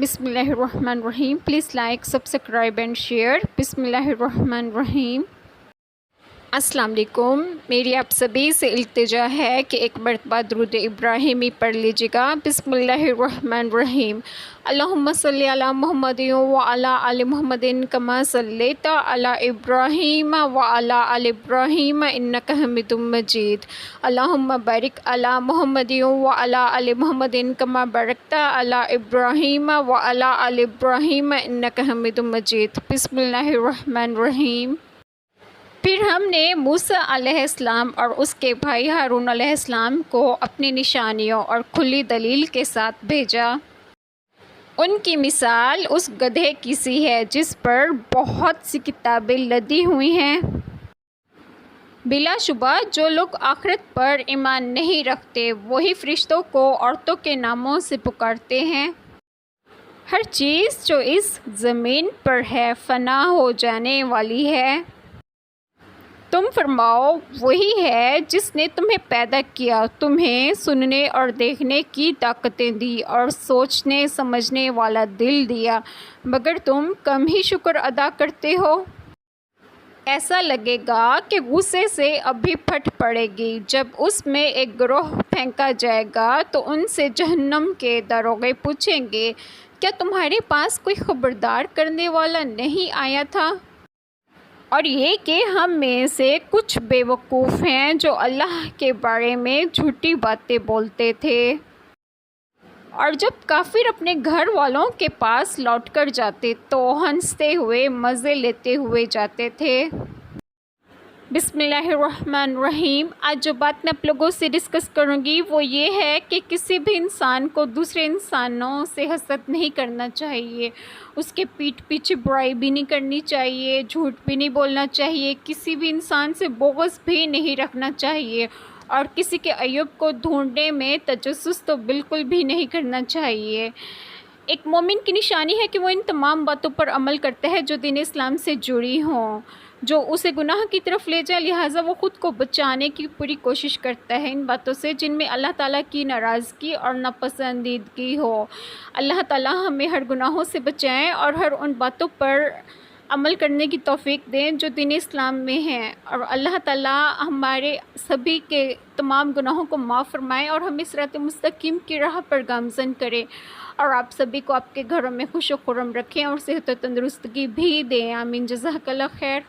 بسم اللہ الرحمن الرحیم. Please like subscribe and share. بسم اللہ الرحمن الرحیم. السلام علیکم. میری آپ سبھی سے التجا ہے کہ ایک مرتبہ درود ابراہیمی پڑھ لیجیے گا. بسم اللہ الرحمن الرحیم. اللہم صلی علی محمد وعلی آل محمد کما صلیت علی ابراہیم وعلی آل ابراہیم انک حمید مجید. اللہم بارک علی محمد وعلی آل محمد کما بارکت علی ابراہیم وعلی آل ابراہیم انک حمید مجید. بسم اللہ الرحمن الرحیم. پھر ہم نے موسیٰ علیہ السلام اور اس کے بھائی ہارون علیہ السلام کو اپنی نشانیوں اور کھلی دلیل کے ساتھ بھیجا. ان کی مثال اس گدھے کی سی ہے جس پر بہت سی کتابیں لدی ہوئی ہیں. بلا شبہ جو لوگ آخرت پر ایمان نہیں رکھتے وہی فرشتوں کو عورتوں کے ناموں سے پکارتے ہیں. ہر چیز جو اس زمین پر ہے فنا ہو جانے والی ہے. تم فرماؤ وہی ہے جس نے تمہیں پیدا کیا، تمہیں سننے اور دیکھنے کی طاقتیں دی اور سوچنے سمجھنے والا دل دیا، مگر تم کم ہی شکر ادا کرتے ہو. ایسا لگے گا کہ غصے سے ابھی پھٹ پڑے گی جب اس میں ایک گروہ پھینکا جائے گا تو ان سے جہنم کے داروغے پوچھیں گے کیا تمہارے پاس کوئی خبردار کرنے والا نہیں آیا تھا؟ اور یہ کہ ہم میں سے کچھ بے وقوف ہیں جو اللہ کے بارے میں جھوٹی باتیں بولتے تھے. اور جب کافر اپنے گھر والوں کے پاس لوٹ کر جاتے تو ہنستے ہوئے مزے لیتے ہوئے جاتے تھے. بسم اللہ الرحمن الرحیم. آج جو بات میں آپ لوگوں سے ڈسکس کروں گی وہ یہ ہے کہ کسی بھی انسان کو دوسرے انسانوں سے حسد نہیں کرنا چاہیے، اس کے پیٹھ پیچھے برائی بھی نہیں کرنی چاہیے، جھوٹ بھی نہیں بولنا چاہیے، کسی بھی انسان سے بغض بھی نہیں رکھنا چاہیے، اور کسی کے عیوب کو ڈھونڈنے میں تجسس تو بالکل بھی نہیں کرنا چاہیے. ایک مومن کی نشانی ہے کہ وہ ان تمام باتوں پر عمل کرتا ہے جو دین اسلام سے جڑی ہوں، جو اسے گناہ کی طرف لے جائے، لہٰذا وہ خود کو بچانے کی پوری کوشش کرتا ہے ان باتوں سے جن میں اللہ تعالیٰ کی ناراضگی اور ناپسندیدگی ہو. اللہ تعالیٰ ہمیں ہر گناہوں سے بچائیں اور ہر ان باتوں پر عمل کرنے کی توفیق دیں جو دین اسلام میں ہیں، اور اللہ تعالیٰ ہمارے سبھی کے تمام گناہوں کو معاف فرمائے اور ہمیں صراط مستقیم کی راہ پر گامزن کرے، اور آپ سبھی کو آپ کے گھروں میں خوش و خرم رکھیں اور صحت و تندرستگی بھی دیں. آمین. جزاک اللہ خیر.